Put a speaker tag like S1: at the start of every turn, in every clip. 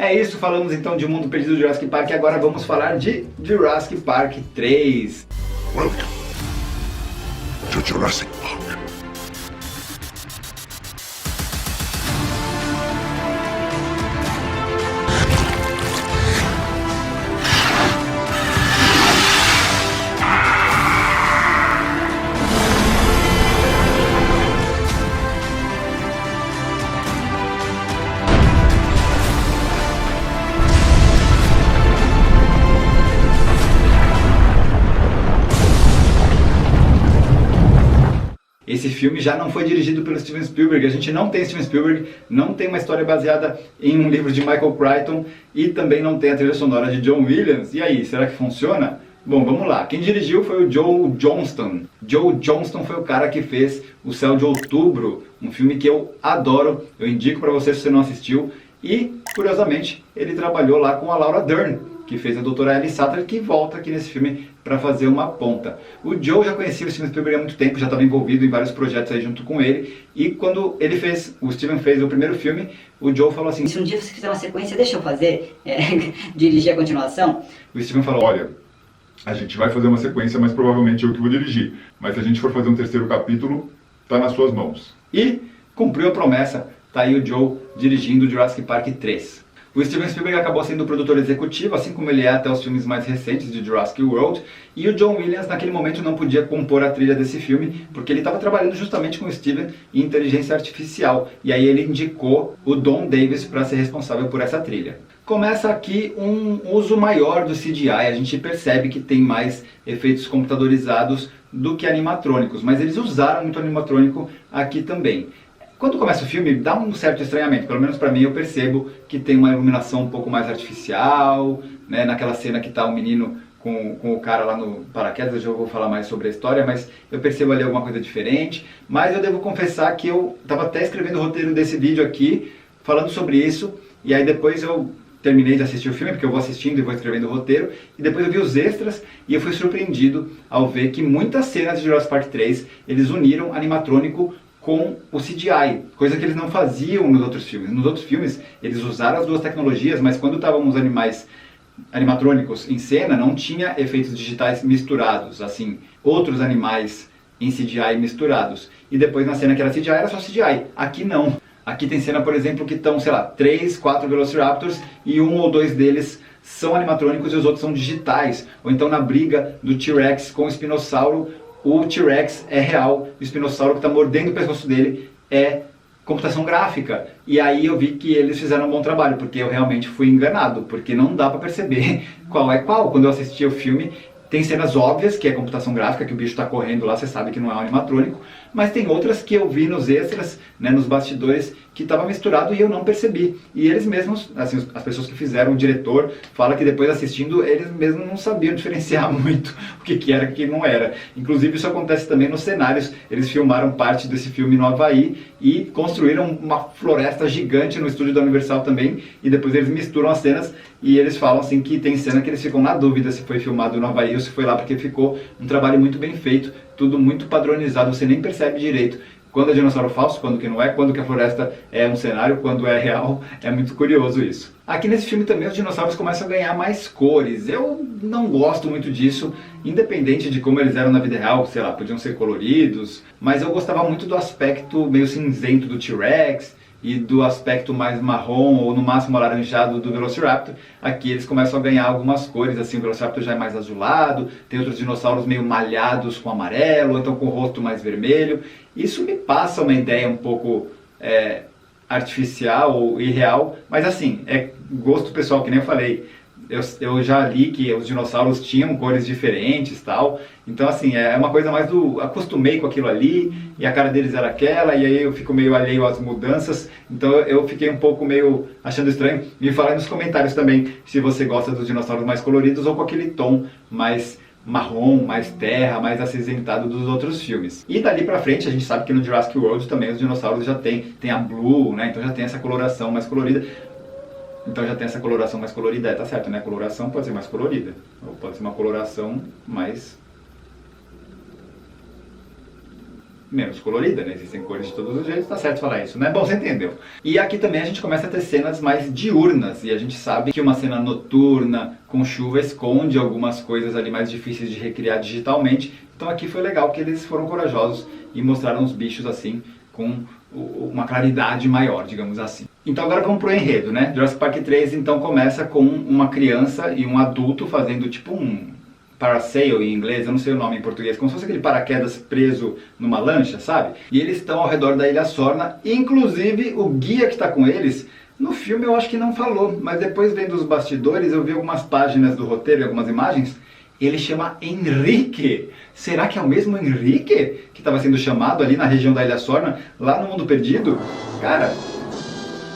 S1: É isso, falamos então de Mundo Perdido do Jurassic Park e agora vamos falar de Jurassic Park 3.
S2: Welcome to Jurassic Park.
S1: Esse filme já não foi dirigido pelo Steven Spielberg, a gente não tem Steven Spielberg, não tem uma história baseada em um livro de Michael Crichton e também não tem a trilha sonora de John Williams. E aí, será que funciona? Bom, vamos lá. Quem dirigiu foi o Joe Johnston. Joe Johnston foi o cara que fez O Céu de Outubro, um filme que eu adoro, eu indico pra você se você não assistiu. E, curiosamente, ele trabalhou lá com a Laura Dern, que fez a doutora Ellie Sattler, que volta aqui nesse filme para fazer uma ponta. O Joe já conhecia o Steven Spielberg há muito tempo, já estava envolvido em vários projetos aí junto com ele, e quando o Steven fez o primeiro filme, o Joe falou assim:
S3: se um dia você fizer uma sequência, deixa eu fazer, dirigir a continuação.
S1: O Steven falou:
S2: Olha, a gente vai fazer uma sequência, mas provavelmente eu que vou dirigir. Mas se a gente for fazer um terceiro capítulo, tá nas suas mãos.
S1: E cumpriu a promessa, tá aí o Joe dirigindo Jurassic Park 3. O Steven Spielberg acabou sendo o produtor executivo, assim como ele é até os filmes mais recentes de Jurassic World, e o John Williams naquele momento não podia compor a trilha desse filme, porque ele estava trabalhando justamente com o Steven em inteligência artificial, e aí ele indicou o Don Davis para ser responsável por essa trilha. Começa aqui um uso maior do CGI, a gente percebe que tem mais efeitos computadorizados do que animatrônicos, mas eles usaram muito animatrônico aqui também. Quando começa o filme, dá um certo estranhamento, pelo menos pra mim eu percebo que tem uma iluminação um pouco mais artificial, né? Naquela cena que está o menino com o cara lá no paraquedas, eu já vou falar mais sobre a história, mas eu percebo ali alguma coisa diferente. Mas eu devo confessar que eu estava até escrevendo o roteiro desse vídeo aqui, falando sobre isso, e aí depois eu terminei de assistir o filme, porque eu vou assistindo e vou escrevendo o roteiro, e depois eu vi os extras e eu fui surpreendido ao ver que muitas cenas de Jurassic Park 3, eles uniram animatrônico com o CGI, coisa que eles não faziam nos outros filmes. Nos outros filmes, eles usaram as duas tecnologias, mas quando estavam os animatrônicos em cena, não tinha efeitos digitais misturados, assim, outros animais em CGI misturados. E depois na cena que era CGI, era só CGI. Aqui não. Aqui tem cena, por exemplo, que estão, sei lá, 3, 4 Velociraptors e um ou dois deles são animatrônicos e os outros são digitais. Ou então na briga do T-Rex com o espinossauro, o T-Rex é real, o espinossauro que está mordendo o pescoço dele é computação gráfica. E aí eu vi que eles fizeram um bom trabalho, porque eu realmente fui enganado, porque não dá para perceber qual é qual. Quando eu assisti o filme, tem cenas óbvias, que é computação gráfica, que o bicho está correndo lá, você sabe que não é um animatrônico, mas tem outras que eu vi nos extras, né, nos bastidores, que estava misturado e eu não percebi. E eles mesmos, assim, as pessoas que fizeram, o diretor, fala que depois assistindo, eles mesmos não sabiam diferenciar muito o que era e o que não era. Inclusive isso acontece também nos cenários. Eles filmaram parte desse filme no Havaí e construíram uma floresta gigante no estúdio da Universal também, e depois eles misturam as cenas e eles falam assim que tem cena que eles ficam na dúvida se foi filmado no Havaí ou se foi lá, porque ficou um trabalho muito bem feito, tudo muito padronizado, você nem percebe direito quando é dinossauro falso, quando que não é, quando que a floresta é um cenário, quando é real. É muito curioso isso. Aqui nesse filme também os dinossauros começam a ganhar mais cores. Eu não gosto muito disso, independente de como eles eram na vida real, sei lá, podiam ser coloridos, mas eu gostava muito do aspecto meio cinzento do T-Rex e do aspecto mais marrom ou no máximo alaranjado do Velociraptor. Aqui eles começam a ganhar algumas cores, assim, o Velociraptor já é mais azulado, tem outros dinossauros meio malhados com amarelo, ou então com o rosto mais vermelho. Isso me passa uma ideia um pouco artificial ou irreal, mas assim, é gosto pessoal, que nem eu falei. Eu já li que os dinossauros tinham cores diferentes e tal, então assim, é uma coisa mais do acostumei com aquilo ali, e a cara deles era aquela, e aí eu fico meio alheio às mudanças, então eu fiquei um pouco meio achando estranho. Me fala aí nos comentários também se você gosta dos dinossauros mais coloridos ou com aquele tom mais marrom, mais terra, mais acinzentado dos outros filmes. E dali pra frente a gente sabe que no Jurassic World também os dinossauros já tem a Blue, né, então já tem essa coloração mais colorida. Então já tem essa coloração mais colorida, tá certo, né? A coloração pode ser mais colorida, ou pode ser uma coloração mais... menos colorida, né? Existem cores de todos os jeitos, tá certo falar isso, né? Bom, você entendeu. E aqui também a gente começa a ter cenas mais diurnas, e a gente sabe que uma cena noturna com chuva esconde algumas coisas ali mais difíceis de recriar digitalmente. Então aqui foi legal que eles foram corajosos e mostraram os bichos assim com uma claridade maior, digamos assim. Então agora vamos pro enredo, né? Jurassic Park 3 então começa com uma criança e um adulto fazendo tipo um parasail em inglês, eu não sei o nome em português, como se fosse aquele paraquedas preso numa lancha, sabe? E eles estão ao redor da Ilha Sorna, inclusive o guia que está com eles, no filme eu acho que não falou, mas depois vendo os bastidores eu vi algumas páginas do roteiro e algumas imagens, ele chama Henrique. Será que é o mesmo Henrique que estava sendo chamado ali na região da Ilha Sorna, lá no Mundo Perdido? Cara,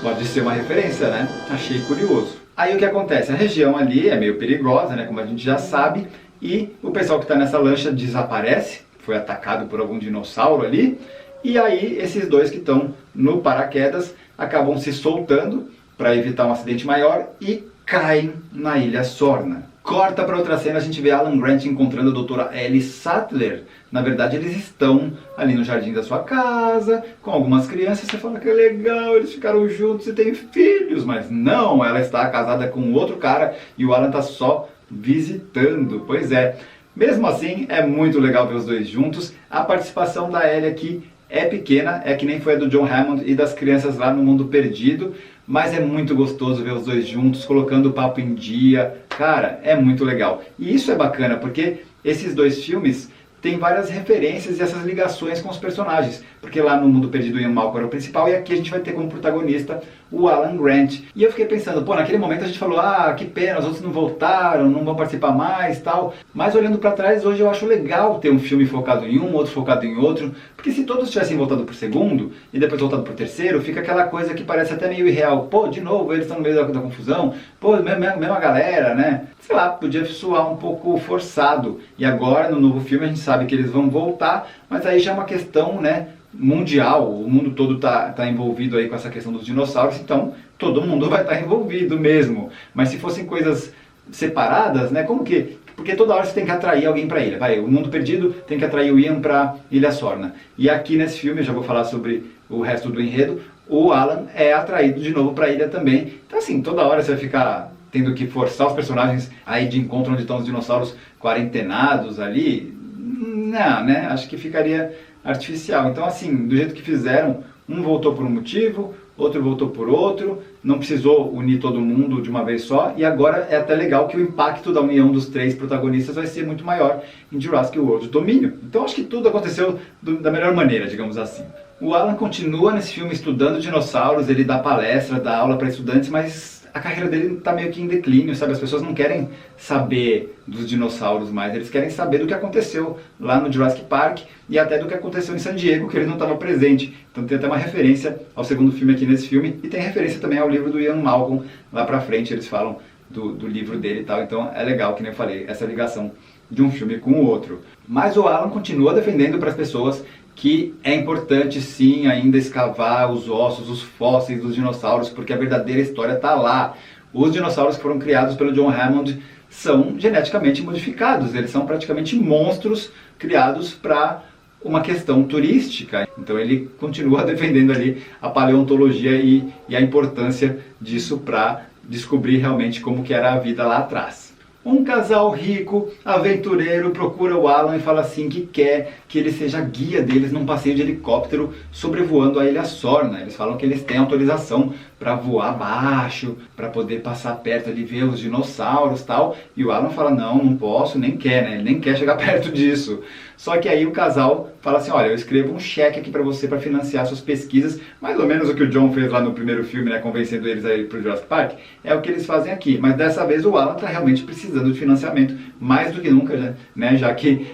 S1: pode ser uma referência, né? Achei curioso. Aí o que acontece? A região ali é meio perigosa, né? Como a gente já sabe, e o pessoal que está nessa lancha desaparece, foi atacado por algum dinossauro ali, e aí esses dois que estão no paraquedas acabam se soltando para evitar um acidente maior e caem na Ilha Sorna. Corta para outra cena, a gente vê Alan Grant encontrando a doutora Ellie Sattler. Na verdade, eles estão ali no jardim da sua casa, com algumas crianças. Você fala que é legal, eles ficaram juntos e têm filhos. Mas não, ela está casada com outro cara e o Alan está só visitando. Pois é, mesmo assim, é muito legal ver os dois juntos. A participação da Ellie aqui é pequena, é que nem foi a do John Hammond e das crianças lá no Mundo Perdido, mas é muito gostoso ver os dois juntos, colocando o papo em dia. Cara, é muito legal. E isso é bacana, porque esses dois filmes têm várias referências e essas ligações com os personagens. Porque lá no Mundo Perdido o Ian Malcolm era o principal, e aqui a gente vai ter como protagonista o Alan Grant. E eu fiquei pensando, pô, naquele momento a gente falou, ah, que pena, os outros não voltaram, não vão participar mais, tal. Mas olhando pra trás, hoje eu acho legal ter um filme focado em um, outro focado em outro. Porque se todos tivessem voltado pro segundo, e depois voltado pro terceiro, fica aquela coisa que parece até meio irreal. Pô, de novo, eles estão no meio da confusão. Pô, mesma galera, né? Sei lá, podia soar um pouco forçado. E agora, no novo filme, a gente sabe que eles vão voltar, mas aí já é uma questão, né, mundial, o mundo todo tá envolvido aí com essa questão dos dinossauros, então todo mundo vai estar envolvido mesmo. Mas se fossem coisas separadas, né, como que... Porque toda hora você tem que atrair alguém para a ilha. Vai, o Mundo Perdido tem que atrair o Ian para Ilha Sorna. E aqui nesse filme, eu já vou falar sobre o resto do enredo, o Alan é atraído de novo para a ilha também. Então assim, toda hora você vai ficar tendo que forçar os personagens a ir de encontro onde estão os dinossauros quarentenados ali. Não, né? Acho que ficaria artificial. Então assim, do jeito que fizeram, um voltou por um motivo, outro voltou por outro, não precisou unir todo mundo de uma vez só, e agora é até legal que o impacto da união dos três protagonistas vai ser muito maior em Jurassic World Domínio. Então acho que tudo aconteceu da melhor maneira, digamos assim. O Alan continua nesse filme estudando dinossauros, ele dá palestra, dá aula para estudantes, mas a carreira dele está meio que em declínio, sabe? As pessoas não querem saber dos dinossauros mais, eles querem saber do que aconteceu lá no Jurassic Park e até do que aconteceu em San Diego, que ele não estava presente. Então tem até uma referência ao segundo filme aqui nesse filme, e tem referência também ao livro do Ian Malcolm, lá pra frente eles falam do livro dele e tal, então é legal, que nem eu falei, essa ligação de um filme com o outro. Mas o Alan continua defendendo para as pessoas que é importante sim ainda escavar os ossos, os fósseis dos dinossauros, porque a verdadeira história está lá. Os dinossauros que foram criados pelo John Hammond são geneticamente modificados, eles são praticamente monstros criados para uma questão turística. Então ele continua defendendo ali a paleontologia e a importância disso para descobrir realmente como que era a vida lá atrás. Um casal rico, aventureiro, procura o Alan e fala assim que quer que ele seja guia deles num passeio de helicóptero sobrevoando a Ilha Sorna. Eles falam que eles têm autorização para voar baixo, para poder passar perto ali, ver os dinossauros e tal. E o Alan fala, não posso, nem quer, né? Ele nem quer chegar perto disso. Só que aí o casal fala assim, olha, eu escrevo um cheque aqui para você para financiar suas pesquisas, mais ou menos o que o John fez lá no primeiro filme, né, convencendo eles a ir pro Jurassic Park, é o que eles fazem aqui. Mas dessa vez o Alan está realmente precisando de financiamento, mais do que nunca, né, já que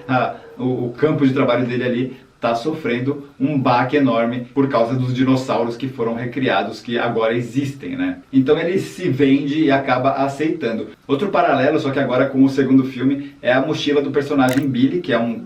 S1: o campo de trabalho dele ali está sofrendo um baque enorme por causa dos dinossauros que foram recriados, que agora existem, né? Então ele se vende e acaba aceitando. Outro paralelo, só que agora com o segundo filme, é a mochila do personagem Billy, que é um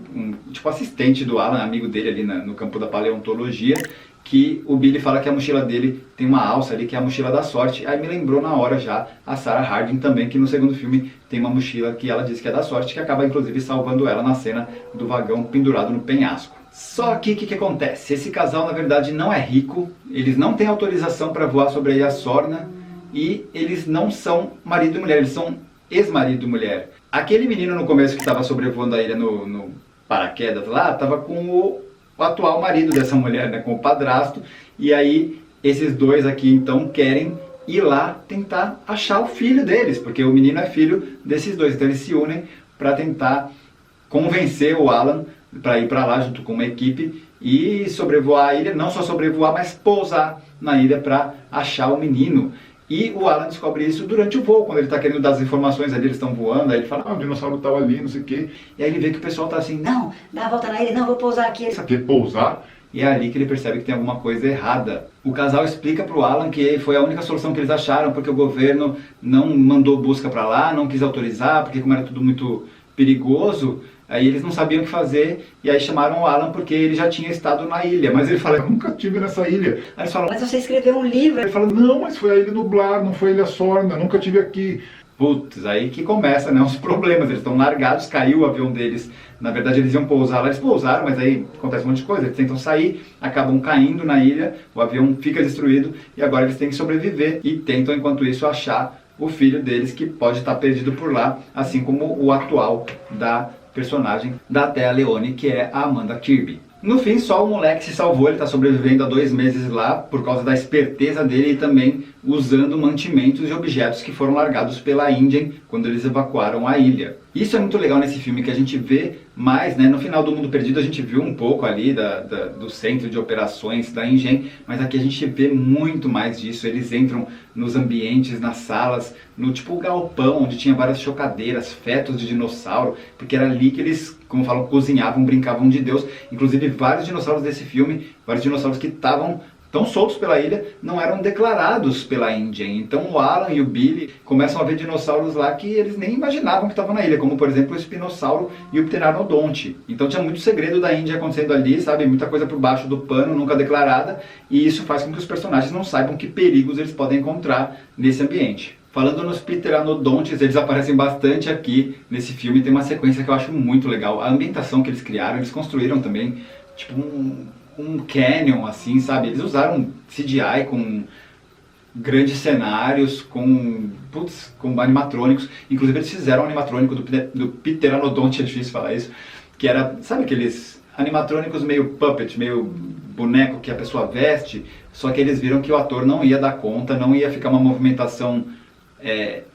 S1: tipo assistente do Alan, amigo dele ali no campo da paleontologia, que o Billy fala que a mochila dele tem uma alça ali, que é a mochila da sorte. Aí me lembrou na hora já a Sarah Harding também, que no segundo filme tem uma mochila que ela diz que é da sorte, que acaba inclusive salvando ela na cena do vagão pendurado no penhasco. Só que o que acontece? Esse casal na verdade não é rico, eles não têm autorização para voar sobre a Ilha Sorna e eles não são marido e mulher, eles são ex-marido e mulher. Aquele menino no começo que estava sobrevoando a ilha no paraquedas lá, estava com o atual marido dessa mulher, né, com o padrasto, e aí esses dois aqui então querem ir lá tentar achar o filho deles, porque o menino é filho desses dois, então eles se unem para tentar convencer o Alan para ir para lá junto com uma equipe e sobrevoar a ilha, não só sobrevoar, mas pousar na ilha para achar o menino. E o Alan descobre isso durante o voo, quando ele está querendo dar as informações ali, eles estão voando, aí ele fala, o dinossauro estava ali, não sei o quê. E aí ele vê que o pessoal está assim, não, dá a volta na ilha, não, vou pousar aqui.
S2: Isso aqui é pousar?
S1: E é ali que ele percebe que tem alguma coisa errada. O casal explica para o Alan que foi a única solução que eles acharam, porque o governo não mandou busca para lá, não quis autorizar, porque como era tudo muito perigoso, aí eles não sabiam o que fazer, e aí chamaram o Alan porque ele já tinha estado na ilha. Mas ele fala, eu nunca estive nessa ilha. Aí eles falam,
S3: Mas você escreveu um livro.
S2: ele fala, não, mas foi a Ilha Nublar, não foi a Ilha Sorna, nunca estive aqui.
S1: putz, aí que começa, né, os problemas. Eles estão largados, caiu o avião deles. Na verdade eles iam pousar lá, eles pousaram, mas aí acontece um monte de coisa. Eles tentam sair, acabam caindo na ilha, o avião fica destruído e agora eles têm que sobreviver e tentam enquanto isso achar o filho deles que pode estar perdido por lá, assim como o atual da personagem da Téa Leoni, que é a Amanda Kirby. No fim, só o moleque se salvou, ele está sobrevivendo há 2 meses lá por causa da esperteza dele e também usando mantimentos e objetos que foram largados pela Ingen quando eles evacuaram a ilha. Isso é muito legal nesse filme, que a gente vê mais, né? No final do Mundo Perdido a gente viu um pouco ali do centro de operações da Ingen, mas aqui a gente vê muito mais disso. Eles entram nos ambientes, nas salas, no tipo galpão, onde tinha várias chocadeiras, fetos de dinossauro, porque era ali que eles, como falam, cozinhavam, brincavam de Deus. Inclusive vários dinossauros desse filme, vários dinossauros que estavam tão soltos pela ilha, não eram declarados pela Ingen. Então o Alan e o Billy começam a ver dinossauros lá que eles nem imaginavam que estavam na ilha, como por exemplo o espinossauro e o pteranodonte. Então tinha muito segredo da Ingen acontecendo ali, sabe? Muita coisa por baixo do pano, nunca declarada, e isso faz com que os personagens não saibam que perigos eles podem encontrar nesse ambiente. Falando nos pteranodontes, eles aparecem bastante aqui nesse filme, tem uma sequência que eu acho muito legal. A ambientação que eles criaram, eles construíram também, tipo um canyon, assim, sabe? Eles usaram CGI com grandes cenários, com animatrônicos. Inclusive eles fizeram um animatrônico do pteranodonte, é difícil falar isso, que era, sabe aqueles animatrônicos meio puppet, meio boneco que a pessoa veste, só que eles viram que o ator não ia dar conta, não ia ficar uma movimentação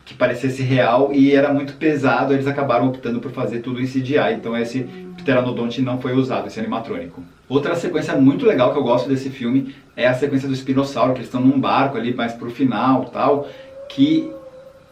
S1: que parecesse real e era muito pesado, eles acabaram optando por fazer tudo em CGI, então esse pteranodonte não foi usado, esse animatrônico. Outra sequência muito legal que eu gosto desse filme é a sequência do espinossauro, que eles estão num barco ali mais pro final, tal, que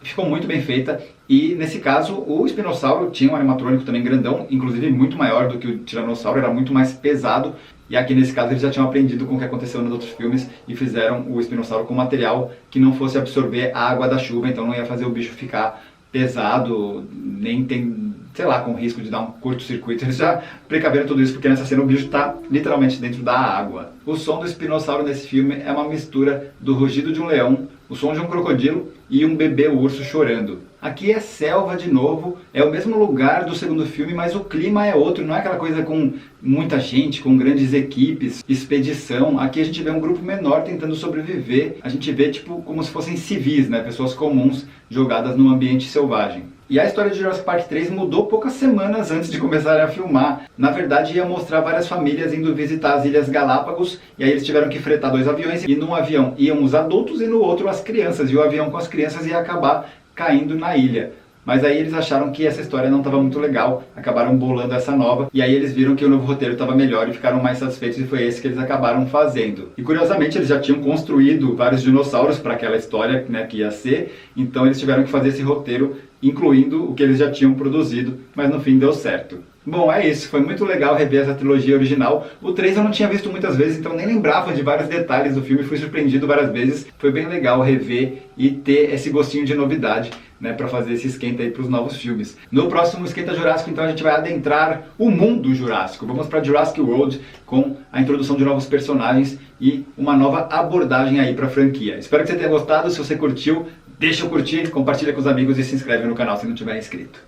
S1: ficou muito bem feita. E nesse caso o espinossauro tinha um animatrônico também grandão, inclusive muito maior do que o tiranossauro, era muito mais pesado. E aqui nesse caso eles já tinham aprendido com o que aconteceu nos outros filmes e fizeram o espinossauro com material que não fosse absorver a água da chuva, então não ia fazer o bicho ficar pesado, nem tem, sei lá, com risco de dar um curto-circuito. Eles já precaveram tudo isso porque nessa cena o bicho está literalmente dentro da água. O som do espinossauro nesse filme é uma mistura do rugido de um leão, o som de um crocodilo e um bebê urso chorando. Aqui é selva de novo, é o mesmo lugar do segundo filme, mas o clima é outro, não é aquela coisa com muita gente, com grandes equipes, expedição. Aqui a gente vê um grupo menor tentando sobreviver, a gente vê tipo como se fossem civis, né? Pessoas comuns jogadas num ambiente selvagem. E a história de Jurassic Park 3 mudou poucas semanas antes de começarem a filmar. Na verdade ia mostrar várias famílias indo visitar as Ilhas Galápagos, e aí eles tiveram que fretar 2 aviões, e num avião iam os adultos e no outro as crianças, e o avião com as crianças ia acabar caindo na ilha. Mas aí eles acharam que essa história não estava muito legal, acabaram bolando essa nova, e aí eles viram que o novo roteiro estava melhor e ficaram mais satisfeitos, e foi esse que eles acabaram fazendo. E curiosamente eles já tinham construído vários dinossauros para aquela história, né, que ia ser, então eles tiveram que fazer esse roteiro incluindo o que eles já tinham produzido, mas no fim deu certo. Bom, é isso, foi muito legal rever essa trilogia original. O 3 eu não tinha visto muitas vezes, então nem lembrava de vários detalhes do filme, fui surpreendido várias vezes. Foi bem legal rever e ter esse gostinho de novidade, né, para fazer esse esquenta aí para os novos filmes. No próximo Esquenta Jurássico, então, a gente vai adentrar o mundo jurássico. Vamos para Jurassic World com a introdução de novos personagens e uma nova abordagem aí para a franquia. Espero que você tenha gostado. Se você curtiu, deixa eu curtir, compartilha com os amigos e se inscreve no canal se não tiver inscrito.